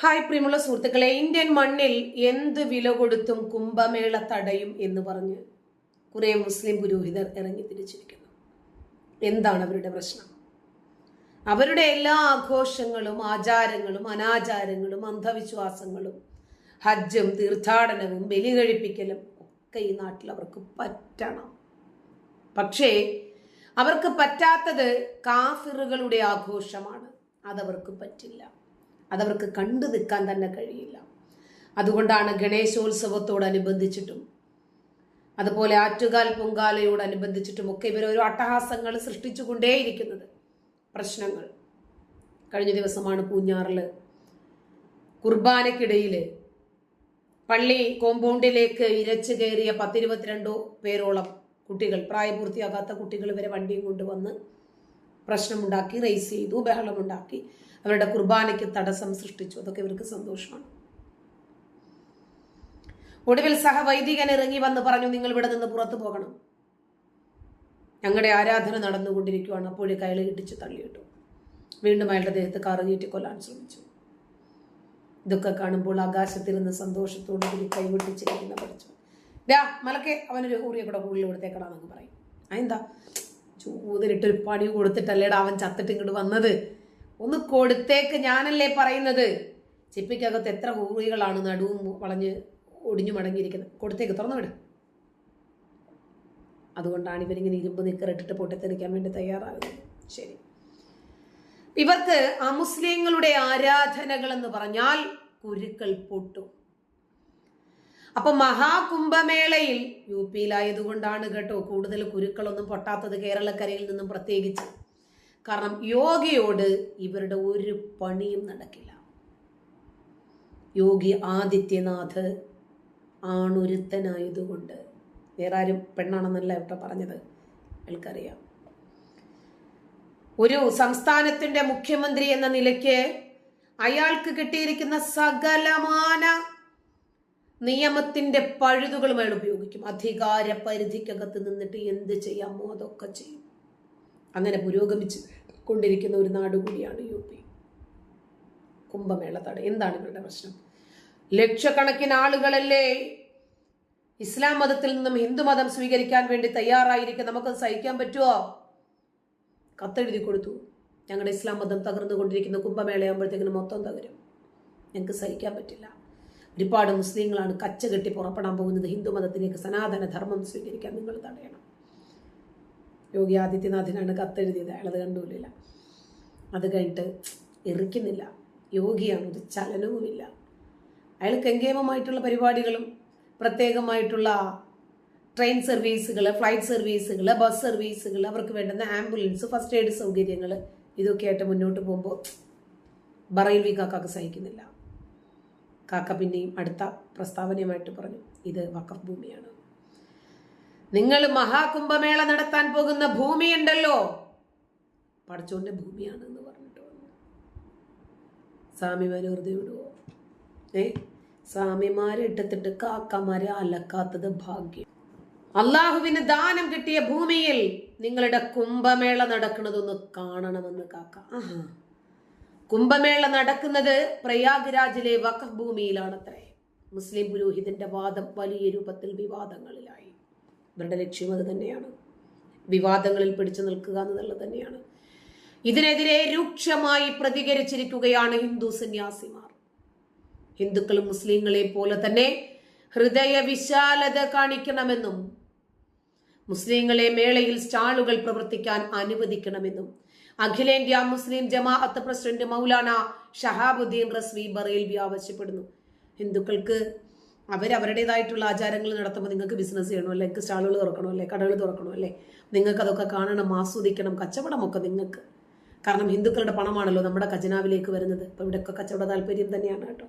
Hi പ്രിയമുള്ള സുഹൃത്തുക്കളെ, Indian മണ്ണിൽ എന്ത് വില കൊടുത്തും കുംഭമേള തടയും എന്ന് പറഞ്ഞ് കുറെ മുസ്ലിം പുരോഹിതർ ഇറങ്ങി തിരിച്ചിരിക്കുന്നു. എന്താണ് അവരുടെ പ്രശ്നം? അവരുടെ എല്ലാ ആഘോഷങ്ങളും ആചാരങ്ങളും അനാചാരങ്ങളും അന്ധവിശ്വാസങ്ങളും ഹജ്ജും തീർത്ഥാടനവും ബലി കഴിപ്പിക്കലും ഒക്കെ ഈ നാട്ടിൽ അവർക്ക് പറ്റണം. പക്ഷേ അവർക്ക് പറ്റാത്തത് കാഫിറുകളുടെ ആഘോഷമാണ്. അതവർക്ക് പറ്റില്ല, അതവർക്ക് കണ്ടു നിൽക്കാൻ തന്നെ കഴിയില്ല. അതുകൊണ്ടാണ് ഗണേശോത്സവത്തോടനുബന്ധിച്ചിട്ടും അതുപോലെ ആറ്റുകാൽ പൊങ്കാലയോടനുബന്ധിച്ചിട്ടും ഒക്കെ ഇവരോരോ അട്ടഹാസങ്ങൾ സൃഷ്ടിച്ചുകൊണ്ടേയിരിക്കുന്നത്. പ്രശ്നങ്ങൾ. കഴിഞ്ഞ ദിവസമാണ് പൂഞ്ഞാറില് കുർബാനയ്ക്കിടയിൽ പള്ളി കോമ്പൗണ്ടിലേക്ക് ഇരച്ചു കയറിയ 10-22 പേരോളം കുട്ടികൾ, പ്രായപൂർത്തിയാകാത്ത കുട്ടികൾ ഇവരെ വണ്ടിയും കൊണ്ടുവന്ന് പ്രശ്നമുണ്ടാക്കി, റേസ് ചെയ്തു, ബഹളമുണ്ടാക്കി, അവരുടെ കുർബാനയ്ക്ക് തടസ്സം സൃഷ്ടിച്ചു. അതൊക്കെ ഇവർക്ക് സന്തോഷമാണ്. ഒടുവിൽ സഹവൈദികൻ ഇറങ്ങി വന്ന് പറഞ്ഞു, നിങ്ങൾ ഇവിടെ നിന്ന് പുറത്തു പോകണം, ഞങ്ങളുടെ ആരാധന നടന്നുകൊണ്ടിരിക്കുകയാണ്. അപ്പോഴേ കയറി ഇടിച്ച് തള്ളിയിട്ടു. വീണ്ടും അയാളുടെ ദേഹത്ത് കയറ്റി കൊല്ലാൻ ശ്രമിച്ചു. ഇതൊക്കെ കാണുമ്പോൾ ആകാശത്തിരുന്ന് സന്തോഷത്തോടു കൂടി കൈവിട്ടിച്ചിരിക്കുന്ന പഠിച്ചു മലക്കെ അവനൊരു ഊറിയ കൂടെ കൂടുതൽ കൊടുത്തേക്കടാന്നൊക്കെ പറയും. അതെന്താ? ചൂതിരിട്ടൊരു പണി കൊടുത്തിട്ടല്ലേടാ അവൻ ചത്തിട്ട് ഇങ്ങോട്ട് വന്നത്. ഒന്ന് കൊടുത്തേക്ക്, ഞാനല്ലേ പറയുന്നത്. ചിപ്പിക്കകത്ത് എത്ര ഹൂറികളാണ് നടുവും വളഞ്ഞ് ഒടിഞ്ഞു മടങ്ങിയിരിക്കുന്നത്. കൊടുത്തേക്ക്, തുറന്നു വിട്. അതുകൊണ്ടാണ് ഇവരിങ്ങനെ ഇരുമ്പ് നിക്കറിട്ടിട്ട് പൊട്ടിത്തെറിക്കാൻ വേണ്ടി തയ്യാറാകുന്നത്. ശരി, ഇവർക്ക് അമുസ്ലിങ്ങളുടെ ആരാധനകൾ എന്ന് പറഞ്ഞാൽ കുരുക്കൾ പൊട്ടും. അപ്പൊ മഹാകുംഭമേളയിൽ UP-യിലായതുകൊണ്ടാണ് കേട്ടോ കൂടുതൽ കുരുക്കളൊന്നും പൊട്ടാത്തത്, കേരളക്കരയിൽ നിന്നും പ്രത്യേകിച്ച്. കാരണം യോഗിയോട് ഇവരുടെ ഒരു പണിയും നടക്കില്ല. യോഗി ആദിത്യനാഥ് ആണൊരുത്തനായതുകൊണ്ട്, വേറെ ആരും പെണ്ണാണെന്നല്ല ഇവിടെ പറഞ്ഞത്, അയാൾക്കറിയാം. ഒരു സംസ്ഥാനത്തിന്റെ മുഖ്യമന്ത്രി എന്ന നിലയ്ക്ക് അയാൾക്ക് കിട്ടിയിരിക്കുന്ന സകലമാന നിയമത്തിന്റെ പഴുതുകളും അയാൾ ഉപയോഗിക്കും. അധികാര പരിധിക്കകത്ത് നിന്നിട്ട് എന്ത് ചെയ്യാമോ അതൊക്കെ ചെയ്യും. അങ്ങനെ പുരോഗമിച്ച് കൊണ്ടിരിക്കുന്ന ഒരു നാട് കൂടിയാണ് UP. കുംഭമേള തട. എന്താണ് ഇവരുടെ പ്രശ്നം? ലക്ഷക്കണക്കിന് ആളുകളല്ലേ ഇസ്ലാം മതത്തിൽ നിന്നും ഹിന്ദു മതം സ്വീകരിക്കാൻ വേണ്ടി തയ്യാറായിരിക്കും. നമുക്കത് സഹിക്കാൻ പറ്റുമോ? കത്തെഴുതി കൊടുത്തു, ഞങ്ങളുടെ ഇസ്ലാം മതം തകർന്നുകൊണ്ടിരിക്കുന്ന കുംഭമേളയാകുമ്പോഴത്തേക്കിനും മൊത്തം തകരും, ഞങ്ങൾക്ക് സഹിക്കാൻ പറ്റില്ല. ഒരുപാട് മുസ്ലിങ്ങളാണ് കച്ച കെട്ടി പുറപ്പെടാൻ പോകുന്നത് ഹിന്ദു മതത്തിലേക്ക്, സനാതന ധർമ്മം സ്വീകരിക്കാൻ നിങ്ങൾ തടയണം. യോഗി ആദിത്യനാഥിനാണ് കത്തെഴുതിയത്. അയാളത് കണ്ടുമില്ല. അത് കഴിഞ്ഞിട്ട് എറിക്കുന്നില്ല. യോഗിയാണ്, ഒരു ചലനവുമില്ല. അയാൾ കെങ്കേമമായിട്ടുള്ള പരിപാടികളും പ്രത്യേകമായിട്ടുള്ള ട്രെയിൻ സർവീസുകൾ, ഫ്ലൈറ്റ് സർവീസുകൾ, ബസ് സർവീസുകൾ, അവർക്ക് വേണ്ടുന്ന ആംബുലൻസ്, ഫസ്റ്റ് എയ്ഡ് സൗകര്യങ്ങൾ, ഇതൊക്കെ ആയിട്ട് മുന്നോട്ട് പോകുമ്പോൾ ബറേൽവി കാക്കാക്ക് സഹിക്കുന്നില്ല. കാക്ക പിന്നെയും അടുത്ത പ്രസ്താവനയുമായിട്ട് പറഞ്ഞു, ഇത് വഖഫ് ഭൂമിയാണ്. നിങ്ങൾ മഹാകുംഭമേള നടത്താൻ പോകുന്ന ഭൂമിയുണ്ടല്ലോ, പടച്ചോന്റെ ഭൂമിയാണ് എന്ന് പറഞ്ഞിട്ട് വന്നു. സ്വാമിമാര് വെറുതെ വിടുവോ? സ്വാമിമാരെ ഇട്ടിട്ട് കാക്കമാരെ അലക്കാത്തത് ഭാഗ്യം. അള്ളാഹുവിന് ദാനം കിട്ടിയ ഭൂമിയിൽ നിങ്ങളുടെ കുംഭമേള നടക്കുന്നതൊന്ന് കാണണമെന്ന് കാക്ക. കുംഭമേള നടക്കുന്നത് പ്രയാഗ്രാജിലെ വഖഫ് ഭൂമിയിലാണത്രേ. മുസ്ലിം പുരോഹിതന്റെ വാദം വലിയ രൂപത്തിൽ വിവാദങ്ങളിലായി. ഇവരുടെ ലക്ഷ്യം അത് തന്നെയാണ്, വിവാദങ്ങളിൽ പിടിച്ചു നിൽക്കുക എന്നുള്ളത് തന്നെയാണ്. ഇതിനെതിരെ രൂക്ഷമായി പ്രതികരിച്ചിരിക്കുകയാണ് ഹിന്ദു സന്യാസിമാർ. ഹിന്ദുക്കളും മുസ്ലിങ്ങളെ പോലെ തന്നെ ഹൃദയ വിശാലത കാണിക്കണമെന്നും മുസ്ലിങ്ങളെ മേളയിൽ സ്റ്റാളുകൾ പ്രവർത്തിക്കാൻ അനുവദിക്കണമെന്നും അഖിലേന്ത്യാ മുസ്ലിം ജമാഅത്ത് പ്രസിഡന്റ് മൗലാന ഷഹാബുദ്ദീൻ റസ്വി ബറേൽവി ആവശ്യപ്പെടുന്നു. ഹിന്ദുക്കൾക്ക് അവരവരുടേതായിട്ടുള്ള ആചാരങ്ങൾ നടത്തുമ്പോൾ നിങ്ങൾക്ക് ബിസിനസ് ചെയ്യണോ അല്ലേ, നിങ്ങൾക്ക് സ്റ്റാളുകൾ തുറക്കണോ അല്ലേ, കടകൾ തുറക്കണോ അല്ലേ, നിങ്ങൾക്ക് അതൊക്കെ കാണണം, ആസ്വദിക്കണം, കച്ചവടമൊക്കെ നിങ്ങൾക്ക്. കാരണം ഹിന്ദുക്കളുടെ പണമാണല്ലോ നമ്മുടെ ഖജനാവിലേക്ക് വരുന്നത്. ഇപ്പം ഇവിടെയൊക്കെ കച്ചവട താല്പര്യം തന്നെയാണ് കേട്ടോ.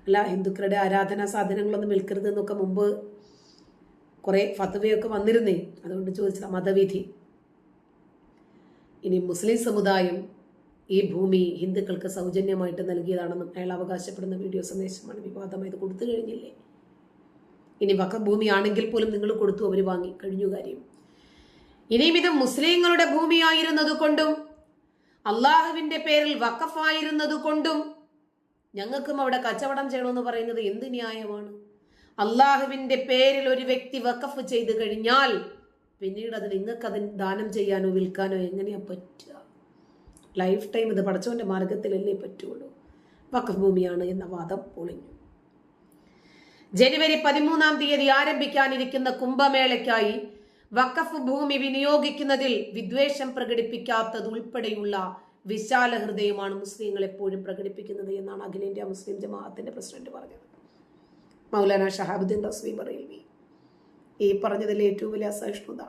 അല്ല, ഹിന്ദുക്കളുടെ ആരാധനാ സാധനങ്ങളൊന്നും വിൽക്കരുത് എന്നൊക്കെ മുമ്പ് കുറെ ഫത്വയൊക്കെ വന്നിരുന്നേ, അതുകൊണ്ട് ചോദിച്ചത് മതവിധി. ഇനി മുസ്ലിം സമുദായം ഈ ഭൂമി ഹിന്ദുക്കൾക്ക് സൗജന്യമായിട്ട് നൽകിയതാണെന്നും അയാൾ അവകാശപ്പെടുന്ന വീഡിയോ സന്ദേശമാണ് വിവാദമായത്. കൊടുത്തു കഴിഞ്ഞില്ലേ? ഇനി വഖഫ് ഭൂമി ആണെങ്കിൽ പോലും നിങ്ങൾ കൊടുത്തു, അവർ വാങ്ങി കഴിഞ്ഞു കാര്യം. ഇനിയും ഇത് മുസ്ലിങ്ങളുടെ ഭൂമിയായിരുന്നത് കൊണ്ടും അള്ളാഹുവിന്റെ പേരിൽ വഖഫായിരുന്നത് കൊണ്ടും ഞങ്ങൾക്കും അവിടെ കച്ചവടം ചെയ്യണമെന്ന് പറയുന്നത് എന്ത് ന്യായമാണ്? അള്ളാഹുവിന്റെ പേരിൽ ഒരു വ്യക്തി വഖഫ് ചെയ്ത് കഴിഞ്ഞാൽ പിന്നീട് അത് നിങ്ങൾക്ക് അതിന് ദാനം ചെയ്യാനോ വിൽക്കാനോ എങ്ങനെയാ പറ്റുക? ലൈഫ് ടൈം ഇത് പടച്ചവന്റെ മാർഗത്തിലല്ലേ പറ്റുള്ളൂ. വഖഫ് ഭൂമിയാണ് എന്ന വാദം പൊളിഞ്ഞു. ജനുവരി 13 ആരംഭിക്കാനിരിക്കുന്ന കുംഭമേളയ്ക്കായി വഖഫ് ഭൂമി വിനിയോഗിക്കുന്നതിൽ വിദ്വേഷം പ്രകടിപ്പിക്കാത്തത് ഉൾപ്പെടെയുള്ള വിശാല ഹൃദയമാണ് മുസ്ലിങ്ങൾ എപ്പോഴും പ്രകടിപ്പിക്കുന്നത് എന്നാണ് അഖിലേന്ത്യാ മുസ്ലിം ജമാഅത്തിന്റെ പ്രസിഡന്റ് പറഞ്ഞത്. മൗലാന ഷഹാബുദ്ദീൻ റസ്വി ബറേലവി ഈ പറഞ്ഞതിൽ ഏറ്റവും വലിയ അസഹിഷ്ണുത.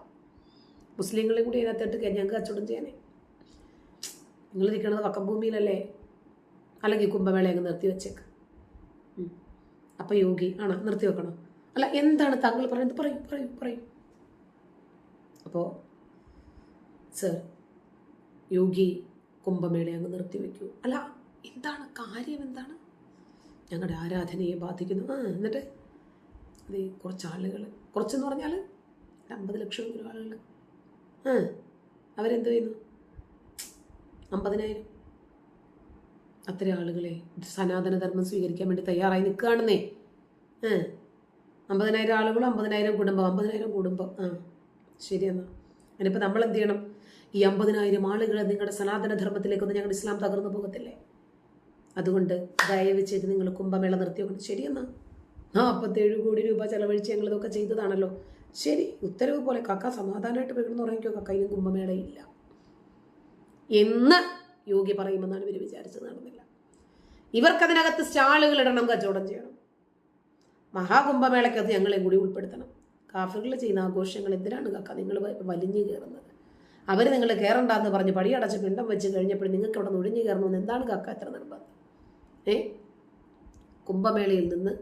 മുസ്ലിങ്ങളെ കൂടി അതിനകത്തിട്ട് ഞങ്ങൾക്ക് കച്ചവടം ചെയ്യാനേ. നിങ്ങൾ ഇരിക്കണത് വഖഫ് ഭൂമിയിലല്ലേ, അല്ലെങ്കിൽ കുംഭമേള അങ്ങ് നിർത്തി വെച്ചേക്ക്. അപ്പൊ യോഗി ആണോ നിർത്തി വെക്കണോ? അല്ല, എന്താണ് താങ്കൾ പറയുന്നത്? പറയൂ പറയൂ പറയൂ. അപ്പോ സർ, യോഗി കുംഭമേള അങ്ങ് നിർത്തിവെക്കൂ. അല്ല, എന്താണ് കാര്യം? എന്താണ്? ഞങ്ങളുടെ ആരാധനയെ ബാധിക്കുന്നു. എന്നിട്ട് അത് കുറച്ച് ആളുകൾ, കുറച്ചെന്ന് പറഞ്ഞാൽ 50 ലക്ഷം ആളുകൾ, അവരെന്ത് ചെയ്യുന്നു? 50,000 അത്ര ആളുകളെ സനാതനധർമ്മം സ്വീകരിക്കാൻ വേണ്ടി തയ്യാറായി നിൽക്കുകയാണെന്നേ. 50,000 ആളുകളും 50,000 കുടുംബം, 50,000 കുടുംബം. ശരിയെന്നാ. അതിനിപ്പോൾ നമ്മൾ എന്ത് ചെയ്യണം? ഈ 50,000 ആളുകൾ നിങ്ങളുടെ സനാതനധർമ്മത്തിലേക്കൊന്നും ഞങ്ങളുടെ ഇസ്ലാം തകർന്നു പോകത്തില്ലേ? അതുകൊണ്ട് ദയവ് ചെയ്ത് നിങ്ങൾ കുംഭമേള നിർത്തി വെക്കണം. ശരിയെന്നാ. 47 കോടി രൂപ ചെലവഴിച്ച് ഞങ്ങളിതൊക്കെ ചെയ്തതാണല്ലോ. ശരി, ഉത്തരവ് പോലെ കാക്ക സമാധാനമായിട്ട് പോയിക്കൊണ്ടെന്ന് പറയുമ്പോൾ കാക്ക ഇനി കുംഭമേളയില്ല എന്ന് യോഗി പറയുമെന്നാണ് ഇവർ വിചാരിച്ചത്. നടന്നില്ല. ഇവർക്കതിനകത്ത് സ്റ്റാളുകൾ ഇടണം, കച്ചവടം ചെയ്യണം. മഹാകുംഭമേളയ്ക്കകത്ത് ഞങ്ങളെയും കൂടി ഉൾപ്പെടുത്തണം. കാഫിറുകൾ ചെയ്യുന്ന ആഘോഷങ്ങൾ എന്തിനാണ് കാക്ക നിങ്ങൾ വലിഞ്ഞു കയറുന്നത്? അവർ നിങ്ങൾ കയറണ്ടെന്ന് പറഞ്ഞ് പടിയടച്ച് പിണ്ടം വെച്ച് കഴിഞ്ഞപ്പോൾ നിങ്ങൾക്ക് അവിടെ നുഴഞ്ഞു കയറണമെന്ന് എന്താണ് കാക്ക എത്ര നിർബന്ധം? കുംഭമേളയിൽ നിന്ന്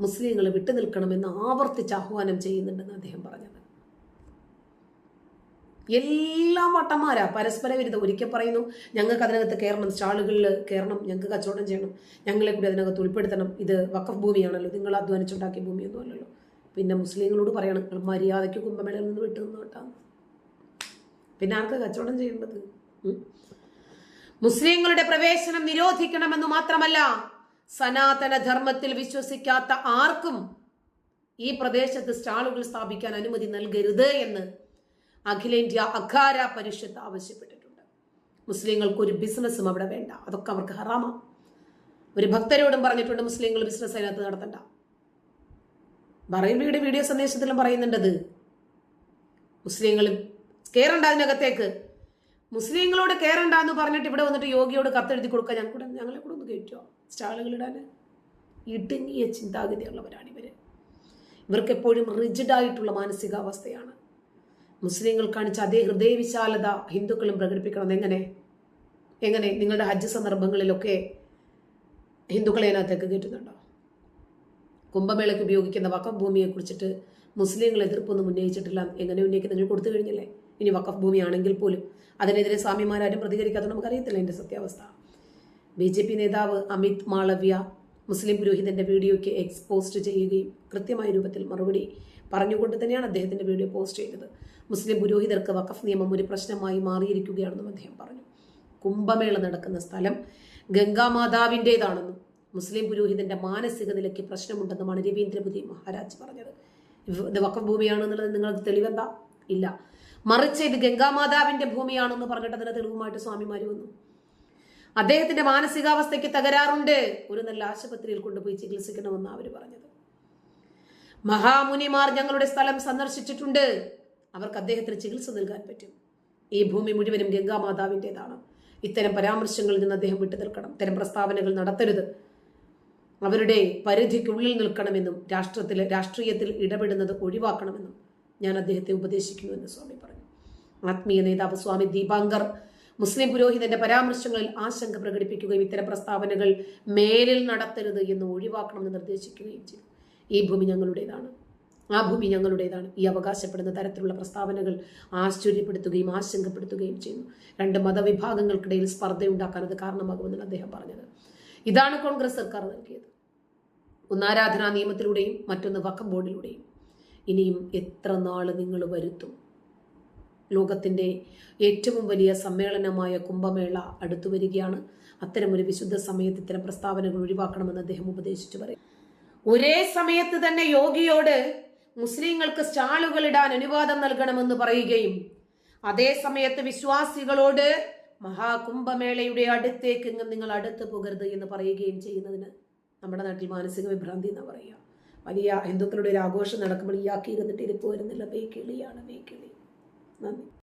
മുസ്ലിങ്ങൾ വിട്ടുനിൽക്കണമെന്ന് ആവർത്തിച്ച് ആഹ്വാനം ചെയ്യുന്നുണ്ടെന്ന് അദ്ദേഹം പറഞ്ഞത്. എല്ലാ വട്ടന്മാരാ പരസ്പര വിരുദ്ധം. ഒരിക്കൽ പറയുന്നു ഞങ്ങൾക്ക് അതിനകത്ത് കയറണം, സ്റ്റാളുകളിൽ കയറണം, ഞങ്ങൾക്ക് കച്ചവടം ചെയ്യണം, ഞങ്ങളെ കൂടി അതിനകത്ത് ഉൾപ്പെടുത്തണം, ഇത് വഖഫ് ഭൂമിയാണല്ലോ, നിങ്ങൾ അധ്വാനിച്ചുണ്ടാക്കിയ ഭൂമിയൊന്നും അല്ലല്ലോ. പിന്നെ മുസ്ലിങ്ങളോട് പറയണം മര്യാദയ്ക്ക് കുംഭമേളയിൽ നിന്ന് വിട്ടു നിന്നോട്ടാ. പിന്നെ ആർക്ക് കച്ചവടം ചെയ്യേണ്ടത്? മുസ്ലിങ്ങളുടെ പ്രവേശനം നിരോധിക്കണമെന്ന് മാത്രമല്ല, സനാതന ധർമ്മത്തിൽ വിശ്വസിക്കാത്ത ആർക്കും ഈ പ്രദേശത്ത് സ്റ്റാളുകൾ സ്ഥാപിക്കാൻ അനുമതി നൽകരുത് എന്ന് അഖിലേന്ത്യാ അഖാര പരിഷത്ത് ആവശ്യപ്പെട്ടിട്ടുണ്ട്. മുസ്ലിങ്ങൾക്ക് ഒരു ബിസിനസ്സും അവിടെ വേണ്ട, അതൊക്കെ അവർക്ക് ഹറാമാണ്. ഒരു ഭക്തരോടും പറഞ്ഞിട്ടുണ്ട് മുസ്ലിങ്ങൾ ബിസിനസ് അതിനകത്ത് നടത്തണ്ട. ബറേലവിയുടെ വീഡിയോ സന്ദേശത്തിലും പറയുന്നുണ്ടത്. മുസ്ലിങ്ങൾ കയറണ്ട അതിനകത്തേക്ക്, മുസ്ലിങ്ങളോട് കയറണ്ട എന്ന് പറഞ്ഞിട്ട് ഇവിടെ വന്നിട്ട് യോഗിയോട് കത്തെഴുതി കൊടുക്കാൻ ഞങ്ങളെ കൂടെ ഒന്ന് കയറ്റുമോ സ്റ്റാളുകളിടാൻ? ഇടുങ്ങിയ ചിന്താഗതിയുള്ളവരാണ് ഇവര്. ഇവർക്ക് എപ്പോഴും റിജിഡായിട്ടുള്ള മാനസികാവസ്ഥയാണ്. മുസ്ലിങ്ങൾ കാണിച്ച അതേ ഹൃദയവിശാലത ഹിന്ദുക്കളും പ്രകടിപ്പിക്കണം. എങ്ങനെ നിങ്ങളുടെ ഹജ്ജ് സന്ദർഭങ്ങളിലൊക്കെ ഹിന്ദുക്കളെ അതിനകത്തേക്ക് കയറ്റുന്നുണ്ടോ? കുംഭമേളയ്ക്ക് ഉപയോഗിക്കുന്ന വഖഫ് ഭൂമിയെ കുറിച്ചിട്ട് മുസ്ലിങ്ങൾ എതിർപ്പൊന്നും ഉന്നയിച്ചിട്ടില്ല. എങ്ങനെ ഉന്നയിക്കുന്നത്? നിങ്ങൾ കൊടുത്തു കഴിഞ്ഞില്ലേ? ഇനി വഖഫ് ഭൂമിയാണെങ്കിൽ പോലും അതിനെതിരെ സ്വാമിമാരും പ്രതികരിക്കാതെ നമുക്കറിയത്തില്ല അതിൻ്റെ സത്യാവസ്ഥ. BJP നേതാവ് അമിത് മാളവ്യ മുസ്ലിം പുരോഹിതന്റെ വീഡിയോയ്ക്ക് എക്സ്പോസ്റ്റ് ചെയ്യുകയും കൃത്യമായ രൂപത്തിൽ മറുപടി പറഞ്ഞുകൊണ്ട് തന്നെയാണ് അദ്ദേഹത്തിന്റെ വീഡിയോ പോസ്റ്റ് ചെയ്തത്. മുസ്ലിം പുരോഹിതർക്ക് വഖഫ് നിയമം ഒരു പ്രശ്നമായി മാറിയിരിക്കുകയാണെന്നും അദ്ദേഹം പറഞ്ഞു. കുംഭമേള നടക്കുന്ന സ്ഥലം ഗംഗാമാതാവിൻ്റെതാണെന്നും മുസ്ലിം പുരോഹിതന്റെ മാനസിക നിലയ്ക്ക് പ്രശ്നമുണ്ടെന്നുമാണ് രവീന്ദ്രപുരി മഹാരാജ് പറഞ്ഞത്. ഇത് വഖഫ് ഭൂമിയാണെന്നുള്ളത് നിങ്ങൾക്ക് തെളിവെന്താ? ഇല്ല. മറിച്ച് ഇത് ഗംഗാമാതാവിന്റെ ഭൂമിയാണെന്ന് പറഞ്ഞിട്ട് അതിന്റെ തെളിവുമായിട്ട് സ്വാമിമാര് വന്നു. അദ്ദേഹത്തിന്റെ മാനസികാവസ്ഥയ്ക്ക് തകരാറുണ്ട്, ഒരു നല്ല ആശുപത്രിയിൽ കൊണ്ടുപോയി ചികിത്സിക്കണമെന്നാണ് അവർ പറഞ്ഞത്. മഹാമുനിമാർ ഞങ്ങളുടെ സ്ഥലം സന്ദർശിച്ചിട്ടുണ്ട്, അവർക്ക് അദ്ദേഹത്തിന് ചികിത്സ നൽകാൻ പറ്റും. ഈ ഭൂമി മുഴുവനും ഗംഗാമാതാവിൻ്റെതാണ്. ഇത്തരം പരാമർശങ്ങളിൽ നിന്ന് അദ്ദേഹം വിട്ടുനിൽക്കണം. ഇത്തരം പ്രസ്താവനകൾ നടത്തരുത്, അവരുടെ പരിധിക്കുള്ളിൽ നിൽക്കണമെന്നും രാഷ്ട്രീയത്തിൽ ഇടപെടുന്നത് ഒഴിവാക്കണമെന്നും ഞാൻ അദ്ദേഹത്തെ ഉപദേശിക്കുന്നുവെന്ന് സ്വാമി പറഞ്ഞു. ആത്മീയ നേതാവ് സ്വാമി ദീപാങ്കർ മുസ്ലിം പുരോഹിതന്റെ പരാമർശങ്ങളിൽ ആശങ്ക പ്രകടിപ്പിക്കുകയും ഇത്തരം പ്രസ്താവനകൾ മേലിൽ നടത്തരുത് എന്ന് ഒഴിവാക്കണമെന്ന് നിർദ്ദേശിക്കുകയും ചെയ്തു. ഈ ഭൂമി ഞങ്ങളുടേതാണ്, ആ ഭൂമി ഞങ്ങളുടേതാണ്. ഈ അവകാശപ്പെടുന്ന തരത്തിലുള്ള പ്രസ്താവനകൾ ആശ്ചര്യപ്പെടുത്തുകയും ആശങ്കപ്പെടുത്തുകയും ചെയ്യുന്നു. രണ്ട് മതവിഭാഗങ്ങൾക്കിടയിൽ സ്പർദ്ധയുണ്ടാക്കാൻ അത് കാരണമാകുമെന്നാണ് അദ്ദേഹം പറഞ്ഞത്. ഇതാണ് കോൺഗ്രസ് സർക്കാർ നൽകിയത്. ഒന്ന് ആരാധനാ നിയമത്തിലൂടെയും മറ്റൊന്ന് വഖഫ് ബോർഡിലൂടെയും. ഇനിയും എത്ര നാള് നിങ്ങൾ വരുത്തും? ലോകത്തിൻ്റെ ഏറ്റവും വലിയ സമ്മേളനമായ കുംഭമേള അടുത്തു വരികയാണ്. അത്തരമൊരു വിശുദ്ധ സമയത്ത് ഇത്തരം പ്രസ്താവനകൾ ഒഴിവാക്കണമെന്ന് അദ്ദേഹം ഉപദേശിച്ചു പറയും. ഒരേ സമയത്ത് തന്നെ യോഗിയോട് മുസ്ലിങ്ങൾക്ക് സ്റ്റാളുകൾ ഇടാൻ അനുവാദം നൽകണമെന്ന് പറയുകയും അതേ സമയത്ത് വിശ്വാസികളോട് മഹാകുംഭമേളയുടെ അടുത്തേക്ക് നിങ്ങൾ അടുത്ത് പോകരുത് എന്ന് പറയുകയും ചെയ്യുന്നതിന് നമ്മുടെ നാട്ടിൽ മാനസിക വിഭ്രാന്തി എന്ന് പറയുക. വലിയ ഹിന്ദുക്കളുടെ ഒരു ആഘോഷം നടക്കുമ്പോൾ ഇയാക്കി ഇരുന്നിട്ട് ഇരിപ്പ് വരുന്നില്ല. ബേക്കിളിയാണ് ബേക്കിളി. നന്ദി.